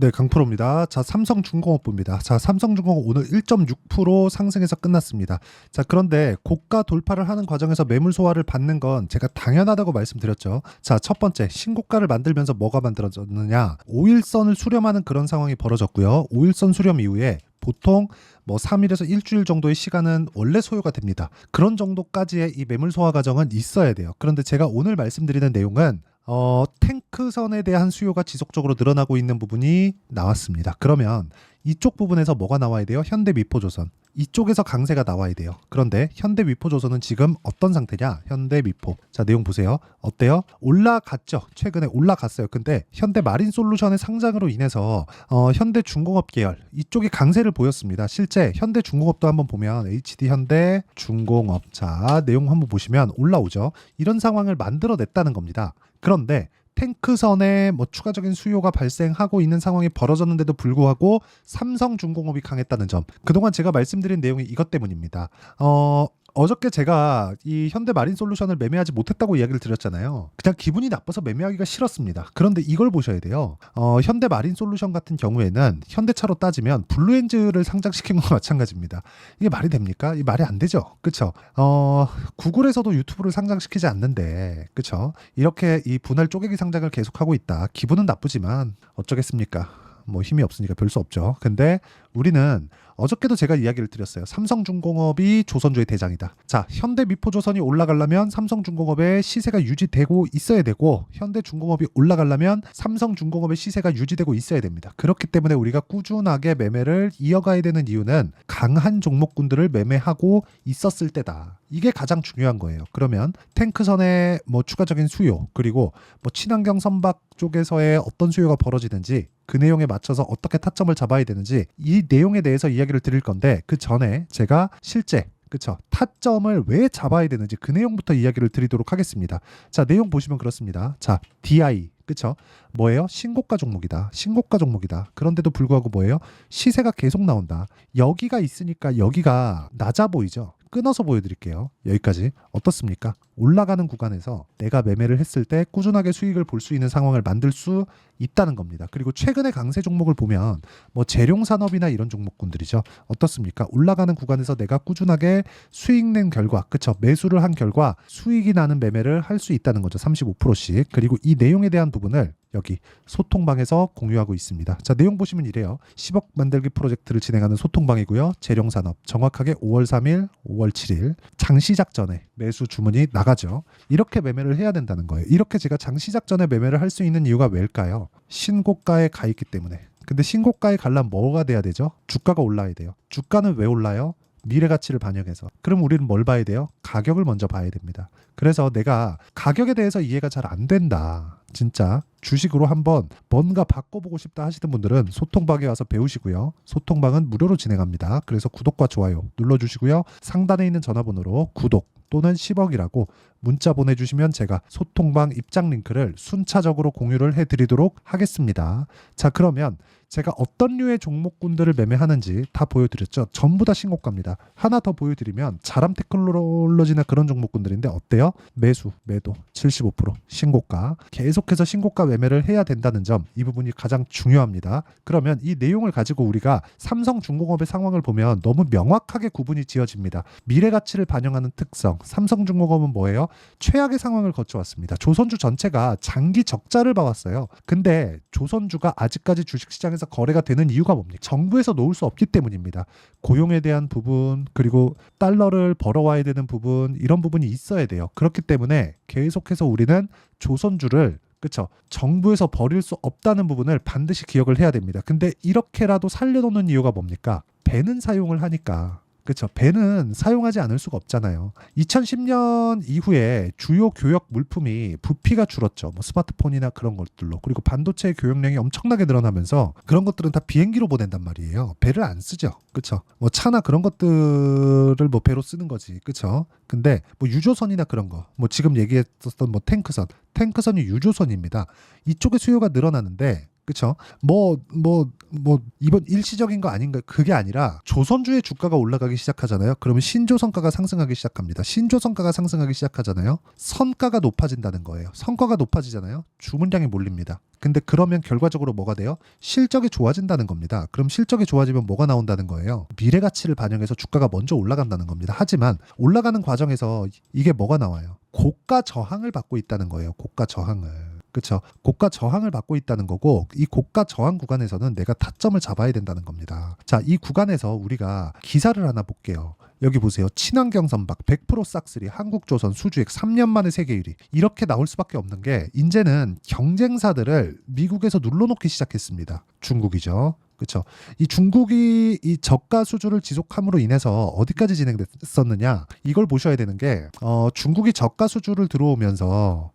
네, 강프로입니다. 자, 삼성중공업부입니다. 자, 삼성중공업 오늘 1.6% 상승해서 끝났습니다. 자, 그런데 고가 돌파를 하는 과정에서 매물 소화를 받는 건 제가 당연하다고 말씀드렸죠. 자, 첫 번째, 신고가를 만들면서 뭐가 만들어졌느냐? 5일선을 수렴하는 그런 상황이 벌어졌고요. 5일선 수렴 이후에 보통 뭐 3일에서 일주일 정도의 시간은 원래 소요가 됩니다. 그런 정도까지의 이 매물 소화 과정은 있어야 돼요. 그런데 제가 오늘 말씀드리는 내용은 탱크선에 대한 수요가 지속적으로 늘어나고 있는 부분이 나왔습니다. 그러면 이쪽 부분에서 뭐가 나와야 돼요? 현대미포조선. 이쪽에서 강세가 나와야 돼요. 그런데 현대미포조선은 지금 어떤 상태냐? 현대미포. 자, 내용 보세요. 어때요? 올라갔죠. 최근에 올라갔어요. 근데 현대마린솔루션의 상장으로 인해서 현대중공업 계열 이쪽이 강세를 보였습니다. 실제 현대중공업도 한번 보면 HD현대중공업. 자, 내용 한번 보시면 올라오죠. 이런 상황을 만들어냈다는 겁니다. 그런데 탱크선에 뭐 추가적인 수요가 발생하고 있는 상황이 벌어졌는데도 불구하고 삼성중공업이 강했다는 점. 그동안 제가 말씀드린 내용이 이것 때문입니다. 어저께 제가 이 현대마린솔루션을 매매하지 못했다고 이야기를 드렸잖아요. 그냥 기분이 나빠서 매매하기가 싫었습니다. 그런데 이걸 보셔야 돼요. 현대마린솔루션 같은 경우에는 현대차로 따지면 블루엔즈를 상장시킨 것과 마찬가지입니다. 이게 말이 됩니까? 이 말이 안 되죠. 그쵸? 구글에서도 유튜브를 상장시키지 않는데, 그쵸? 이렇게 이 분할 쪼개기 상장을 계속하고 있다. 기분은 나쁘지만 어쩌겠습니까? 뭐 힘이 없으니까 별 수 없죠. 근데 우리는 어저께도 제가 이야기를 드렸어요. 삼성중공업이 조선주의 대장이다. 자, 현대미포조선이 올라가려면 삼성중공업의 시세가 유지되고 있어야 되고, 현대중공업이 올라가려면 삼성중공업의 시세가 유지되고 있어야 됩니다. 그렇기 때문에 우리가 꾸준하게 매매를 이어가야 되는 이유는 강한 종목군들을 매매하고 있었을 때다. 이게 가장 중요한 거예요. 그러면 탱크선의 뭐 추가적인 수요, 그리고 뭐 친환경 선박 쪽에서의 어떤 수요가 벌어지는지, 그 내용에 맞춰서 어떻게 타점을 잡아야 되는지, 이 내용에 대해서 이야기를 드릴 건데, 그 전에 제가 실제 그쵸, 타점을 왜 잡아야 되는지 그 내용부터 이야기를 드리도록 하겠습니다. 자, 내용 보시면 그렇습니다. 자, DI 그쵸? 뭐예요? 신고가 종목이다. 신고가 종목이다. 그런데도 불구하고 뭐예요? 시세가 계속 나온다. 여기가 있으니까 여기가 낮아 보이죠? 끊어서 보여드릴게요. 여기까지 어떻습니까? 올라가는 구간에서 내가 매매를 했을 때 꾸준하게 수익을 볼 수 있는 상황을 만들 수 있다는 겁니다. 그리고 최근의 강세 종목을 보면 뭐 재룡산업이나 이런 종목군들이죠. 어떻습니까? 올라가는 구간에서 내가 꾸준하게 수익 낸 결과, 그쵸? 매수를 한 결과 수익이 나는 매매를 할 수 있다는 거죠. 35%씩. 그리고 이 내용에 대한 부분을 여기 소통방에서 공유하고 있습니다. 자, 내용 보시면 이래요. 10억 만들기 프로젝트를 진행하는 소통방이고요. 재룡산업 정확하게 5월 3일, 5월 7일 장시작 전에 매수 주문이 나가죠. 이렇게 매매를 해야 된다는 거예요. 이렇게 제가 장시작 전에 매매를 할 수 있는 이유가 왜일까요? 신고가에 가 있기 때문에. 근데 신고가에 가려면 뭐가 돼야 되죠? 주가가 올라야 돼요. 주가는 왜 올라요? 미래 가치를 반영해서. 그럼 우리는 뭘 봐야 돼요? 가격을 먼저 봐야 됩니다. 그래서 내가 가격에 대해서 이해가 잘 안 된다. 진짜 주식으로 한번 뭔가 바꿔보고 싶다 하시는 분들은 소통방에 와서 배우시고요. 소통방은 무료로 진행합니다. 그래서 구독과 좋아요 눌러주시고요. 상단에 있는 전화번호로 구독 또는 10억이라고 문자 보내주시면 제가 소통방 입장 링크를 순차적으로 공유를 해드리도록 하겠습니다. 자, 그러면 제가 어떤 류의 종목군들을 매매하는지 다 보여드렸죠. 전부 다 신고가입니다. 하나 더 보여드리면 자람 테크놀로지나 그런 종목군들인데 어때요? 매수, 매도 75% 신고가. 계속해서 신고가 매매를 해야 된다는 점, 이 부분이 가장 중요합니다. 그러면 이 내용을 가지고 우리가 삼성중공업의 상황을 보면 너무 명확하게 구분이 지어집니다. 미래 가치를 반영하는 특성. 삼성중공업은 뭐예요? 최악의 상황을 거쳐왔습니다. 조선주 전체가 장기 적자를 봐왔어요. 근데 조선주가 아직까지 주식시장에서 거래가 되는 이유가 뭡니까? 정부에서 놓을 수 없기 때문입니다. 고용에 대한 부분, 그리고 달러를 벌어와야 되는 부분, 이런 부분이 있어야 돼요. 그렇기 때문에 계속해서 우리는 조선주를, 그쵸, 정부에서 버릴 수 없다는 부분을 반드시 기억을 해야 됩니다. 근데 이렇게라도 살려놓는 이유가 뭡니까? 배는 사용을 하니까. 그렇죠. 배는 사용하지 않을 수가 없잖아요. 2010년 이후에 주요 교역 물품이 부피가 줄었죠. 뭐 스마트폰이나 그런 것들로. 그리고 반도체 교역량이 엄청나게 늘어나면서 그런 것들은 다 비행기로 보낸단 말이에요. 배를 안 쓰죠. 그렇죠. 뭐 차나 그런 것들을 뭐 배로 쓰는 거지. 그렇죠. 근데 뭐 유조선이나 그런 거, 뭐 지금 얘기했었던 뭐 탱크선이 유조선입니다. 이쪽에 수요가 늘어나는데, 그쵸? 이번 일시적인 거 아닌가? 그게 아니라 조선주의 주가가 올라가기 시작하잖아요. 그러면 신조선가가 상승하기 시작합니다. 신조선가가 상승하기 시작하잖아요. 선가가 높아진다는 거예요. 선가가 높아지잖아요. 주문량이 몰립니다. 근데 그러면 결과적으로 뭐가 돼요? 실적이 좋아진다는 겁니다. 그럼 실적이 좋아지면 뭐가 나온다는 거예요? 미래 가치를 반영해서 주가가 먼저 올라간다는 겁니다. 하지만 올라가는 과정에서 이게 뭐가 나와요? 고가 저항을 받고 있다는 거예요. 고가 저항을. 그렇죠. 고가 저항을 받고 있다는 거고, 이 고가 저항 구간에서는 내가 타점을 잡아야 된다는 겁니다. 자, 이 구간에서 우리가 기사를 하나 볼게요. 여기 보세요. 친환경 선박 100% 싹쓸이, 한국조선 수주액 3년 만에 세계 1위. 이렇게 나올 수밖에 없는 게 이제는 경쟁사들을 미국에서 눌러놓기 시작했습니다. 중국이죠. 그렇죠. 이 중국이 이 저가 수주를 지속함으로 인해서 어디까지 진행됐었느냐? 이걸 보셔야 되는 게 중국이 저가 수주를 들어오면서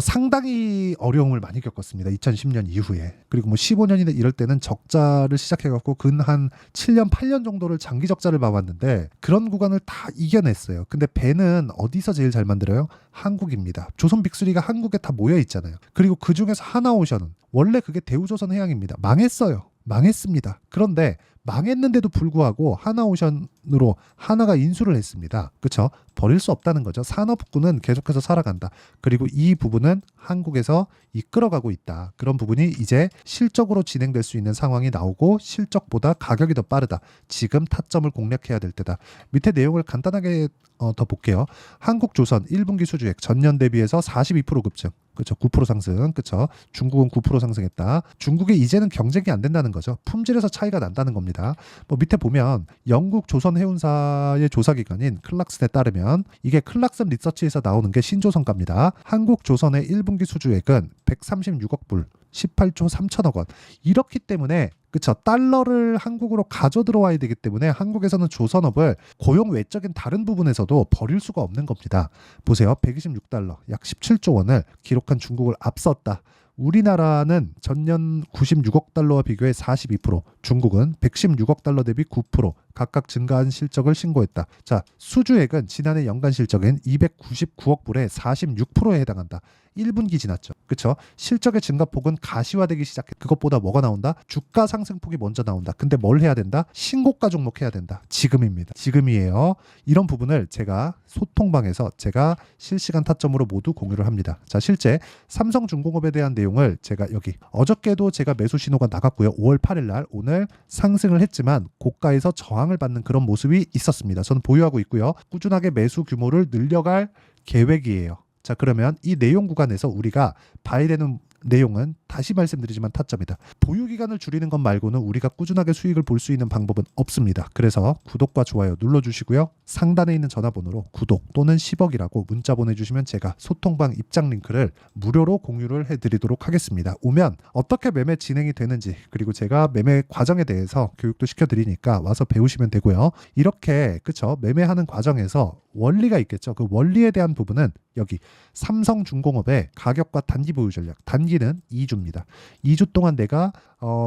상당히 어려움을 많이 겪었습니다. 2010년 이후에. 그리고 뭐 15년이나 이럴 때는 적자를 시작해갖고 근 한 7년, 8년 정도를 장기 적자를 봐왔는데 그런 구간을 다 이겨냈어요. 근데 배는 어디서 제일 잘 만들어요? 한국입니다. 조선 빅3가 한국에 다 모여 있잖아요. 그리고 그 중에서 하나오션은 원래 그게 대우조선해양입니다. 망했어요. 망했습니다. 그런데 망했는데도 불구하고 하나오션으로 하나가 인수를 했습니다. 그렇죠? 버릴 수 없다는 거죠. 산업군은 계속해서 살아간다. 그리고 이 부분은 한국에서 이끌어가고 있다. 그런 부분이 이제 실적으로 진행될 수 있는 상황이 나오고 실적보다 가격이 더 빠르다. 지금 타점을 공략해야 될 때다. 밑에 내용을 간단하게 더 볼게요. 한국조선 1분기 수주액 전년 대비해서 42% 급증. 그렇죠. 9% 상승. 그렇죠. 중국은 9% 상승했다. 중국이 이제는 경쟁이 안 된다는 거죠. 품질에서 차이가 난다는 겁니다. 뭐 밑에 보면 영국 조선 해운사의 조사기관인 클락슨에 따르면 이게 클락슨 리서치에서 나오는 게 신조선가입니다. 한국 조선의 1분기 수주액은 136억 불, 18조 3천억 원. 이렇기 때문에 그렇죠. 달러를 한국으로 가져 들어와야 되기 때문에 한국에서는 조선업을 고용 외적인 다른 부분에서도 버릴 수가 없는 겁니다. 보세요. 126달러, 약 17조 원을 기록한 중국을 앞섰다. 우리나라는 전년 96억 달러와 비교해 42%, 중국은 116억 달러 대비 9% 각각 증가한 실적을 신고했다. 자, 수주액은 지난해 연간 실적인 299억 불의 46%에 해당한다. 1분기 지났죠. 그렇죠? 실적의 증가폭은 가시화되기 시작해. 그것보다 뭐가 나온다? 주가 상승폭이 먼저 나온다. 근데 뭘 해야 된다? 신고가 종목 해야 된다. 지금입니다. 지금이에요. 이런 부분을 제가 소통방에서 제가 실시간 타점으로 모두 공유를 합니다. 자, 실제 삼성중공업에 대한 내용을 제가 여기 어저께도 제가 매수 신호가 나갔고요. 5월 8일 날 오늘 상승을 했지만 고가에서 저항을 받는 그런 모습이 있었습니다. 저는 보유하고 있고요. 꾸준하게 매수 규모를 늘려갈 계획이에요. 자, 그러면 이 내용 구간에서 우리가 봐야 되는 내용은 다시 말씀드리지만 타점이다. 보유 기간을 줄이는 것 말고는 우리가 꾸준하게 수익을 볼 수 있는 방법은 없습니다. 그래서 구독과 좋아요 눌러주시고요. 상단에 있는 전화번호로 구독 또는 10억이라고 문자 보내주시면 제가 소통방 입장 링크를 무료로 공유를 해드리도록 하겠습니다. 오면 어떻게 매매 진행이 되는지 그리고 제가 매매 과정에 대해서 교육도 시켜드리니까 와서 배우시면 되고요. 이렇게 그쵸 매매하는 과정에서 원리가 있겠죠. 그 원리에 대한 부분은 여기 삼성중공업의 가격과 단기 보유 전략. 단기는 2주입니다. 2주 동안 내가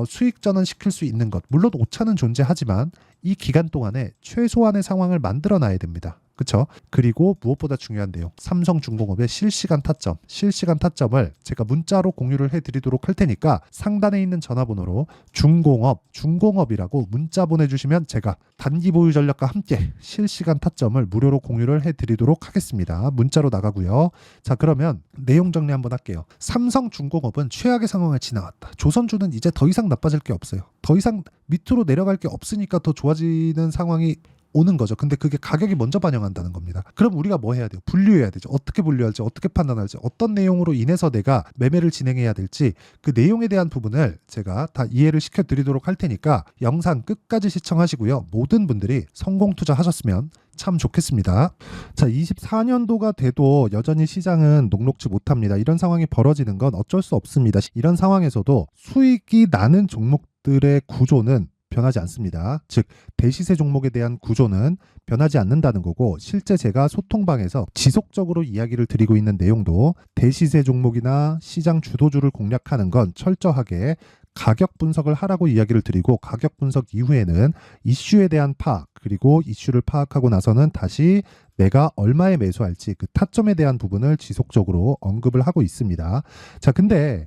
수익 전환 시킬 수 있는 것. 물론 오차는 존재하지만 이 기간 동안에 최소한의 상황을 만들어 놔야 됩니다. 그렇죠? 그리고 무엇보다 중요한 내용. 삼성중공업의 실시간 타점을 제가 문자로 공유를 해드리도록 할 테니까 상단에 있는 전화번호로 중공업이라고 문자 보내주시면 제가 단기 보유 전략과 함께 실시간 타점을 무료로 공유를 해드리도록 하겠습니다. 문자로 나가고요. 자, 그러면 내용 정리 한번 할게요. 삼성중공업은 최악의 상황을 지나왔다. 조선주는 이제 더 이상 나빠질 게 없어요. 더 이상 밑으로 내려갈 게 없으니까 더 좋아지는 상황이 오는 거죠. 근데 그게 가격이 먼저 반영한다는 겁니다. 그럼 우리가 뭐 해야 돼요? 분류해야 되죠. 어떻게 분류할지, 어떻게 판단할지, 어떤 내용으로 인해서 내가 매매를 진행해야 될지 그 내용에 대한 부분을 제가 다 이해를 시켜드리도록 할 테니까 영상 끝까지 시청하시고요. 모든 분들이 성공 투자하셨으면 참 좋겠습니다. 자, 24년도가 돼도 여전히 시장은 녹록지 못합니다. 이런 상황이 벌어지는 건 어쩔 수 없습니다. 이런 상황에서도 수익이 나는 종목들의 구조는 변하지 않습니다. 즉 대시세 종목에 대한 구조는 변하지 않는다는 거고 실제 제가 소통방에서 지속적으로 이야기를 드리고 있는 내용도 대시세 종목이나 시장 주도주를 공략하는 건 철저하게 가격 분석을 하라고 이야기를 드리고 가격 분석 이후에는 이슈에 대한 파악 그리고 이슈를 파악하고 나서는 다시 내가 얼마에 매수할지 그 타점에 대한 부분을 지속적으로 언급을 하고 있습니다. 자, 근데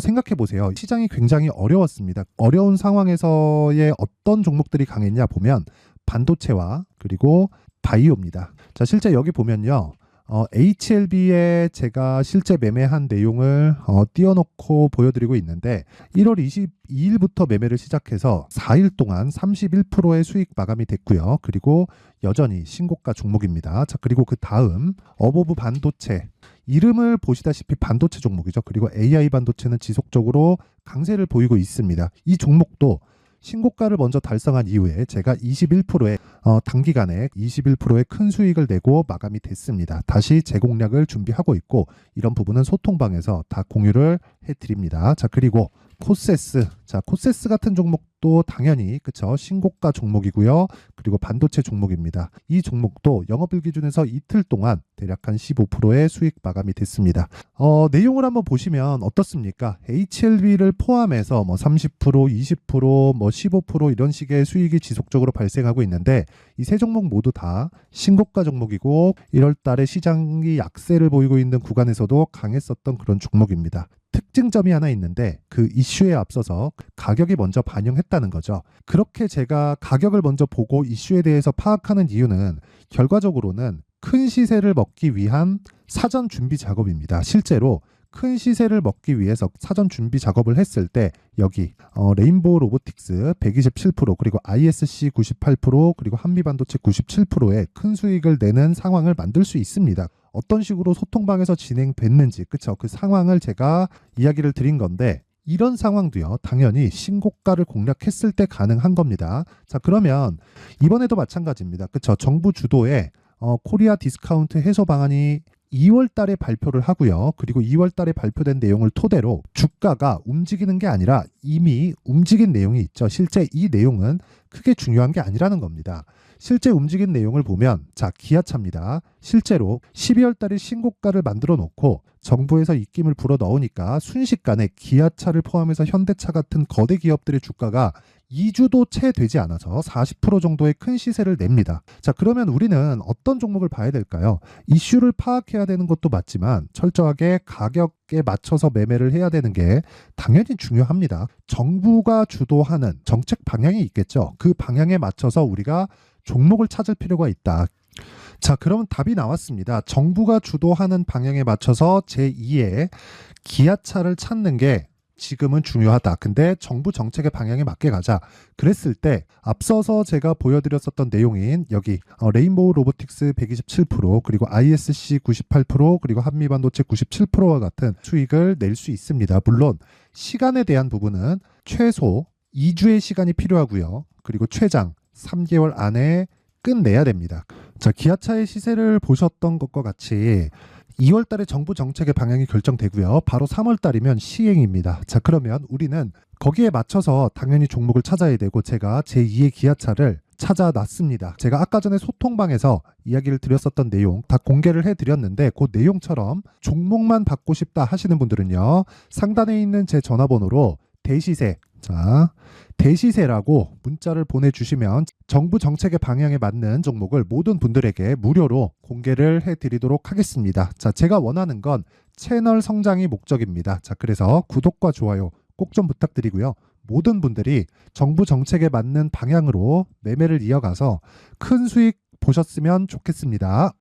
생각해 보세요. 시장이 굉장히 어려웠습니다. 어려운 상황에서의 어떤 종목들이 강했냐 보면 반도체와 그리고 바이오입니다. 자, 실제 여기 보면요. HLB에 제가 실제 매매한 내용을 띄워놓고 보여드리고 있는데 1월 22일부터 매매를 시작해서 4일 동안 31%의 수익 마감이 됐고요. 그리고 여전히 신고가 종목입니다. 자, 그리고 그 다음 어보브 반도체, 이름을 보시다시피 반도체 종목이죠. 그리고 AI 반도체는 지속적으로 강세를 보이고 있습니다. 이 종목도 신고가를 먼저 달성한 이후에 제가 21%의 단기간에 21%의 큰 수익을 내고 마감이 됐습니다. 다시 재공략을 준비하고 있고 이런 부분은 소통방에서 다 공유를 해드립니다. 자, 그리고 코세스, 자, 코세스 같은 종목도 당연히 그쵸, 신고가 종목이고요. 그리고 반도체 종목입니다. 이 종목도 영업일 기준에서 이틀 동안 대략 한 15%의 수익 마감이 됐습니다. 내용을 한번 보시면 어떻습니까? HLB를 포함해서 뭐 30%, 20%, 뭐 15% 이런 식의 수익이 지속적으로 발생하고 있는데 이 세 종목 모두 다 신고가 종목이고 1월 달에 시장이 약세를 보이고 있는 구간에서도 강했었던 그런 종목입니다. 특징점이 하나 있는데 그 이슈에 앞서서 가격이 먼저 반영했다는 거죠. 그렇게 제가 가격을 먼저 보고 이슈에 대해서 파악하는 이유는 결과적으로는 큰 시세를 먹기 위한 사전 준비 작업입니다. 실제로 큰 시세를 먹기 위해서 사전 준비 작업을 했을 때 여기 레인보우 로보틱스 127% 그리고 ISC 98% 그리고 한미반도체 97%의 큰 수익을 내는 상황을 만들 수 있습니다. 어떤 식으로 소통방에서 진행됐는지 그쵸, 그 상황을 제가 이야기를 드린 건데 이런 상황도요 당연히 신고가를 공략했을 때 가능한 겁니다. 자, 그러면 이번에도 마찬가지입니다. 그쵸, 정부 주도의 코리아 디스카운트 해소 방안이 2월 달에 발표를 하고요. 그리고 2월 달에 발표된 내용을 토대로 주가가 움직이는 게 아니라 이미 움직인 내용이 있죠. 실제 이 내용은 크게 중요한 게 아니라는 겁니다. 실제 움직인 내용을 보면 자, 기아차입니다. 실제로 12월 달에 신고가를 만들어 놓고 정부에서 입김을 불어 넣으니까 순식간에 기아차를 포함해서 현대차 같은 거대 기업들의 주가가 2주도 채 되지 않아서 40% 정도의 큰 시세를 냅니다. 자, 그러면 우리는 어떤 종목을 봐야 될까요? 이슈를 파악해야 되는 것도 맞지만 철저하게 가격에 맞춰서 매매를 해야 되는 게 당연히 중요합니다. 정부가 주도하는 정책 방향이 있겠죠. 그 방향에 맞춰서 우리가 종목을 찾을 필요가 있다. 자, 그러면 답이 나왔습니다. 정부가 주도하는 방향에 맞춰서 제2의 기아차를 찾는 게 지금은 중요하다. 근데 정부 정책의 방향에 맞게 가자. 그랬을 때 앞서서 제가 보여드렸었던 내용인 여기 레인보우 로보틱스 127% 그리고 ISC 98% 그리고 한미반도체 97%와 같은 수익을 낼 수 있습니다. 물론 시간에 대한 부분은 최소 2주의 시간이 필요하고요. 그리고 최장 3개월 안에 끝내야 됩니다. 자, 기아차의 시세를 보셨던 것과 같이 2월 달에 정부 정책의 방향이 결정되고요. 바로 3월 달이면 시행입니다. 자, 그러면 우리는 거기에 맞춰서 당연히 종목을 찾아야 되고 제가 제2의 기아차를 찾아놨습니다. 제가 아까 전에 소통방에서 이야기를 드렸었던 내용 다 공개를 해드렸는데 그 내용처럼 종목만 받고 싶다 하시는 분들은요. 상단에 있는 제 전화번호로 대시세, 자, 대시세라고 문자를 보내주시면 정부 정책의 방향에 맞는 종목을 모든 분들에게 무료로 공개를 해드리도록 하겠습니다. 자, 제가 원하는 건 채널 성장이 목적입니다. 자, 그래서 구독과 좋아요 꼭 좀 부탁드리고요. 모든 분들이 정부 정책에 맞는 방향으로 매매를 이어가서 큰 수익 보셨으면 좋겠습니다.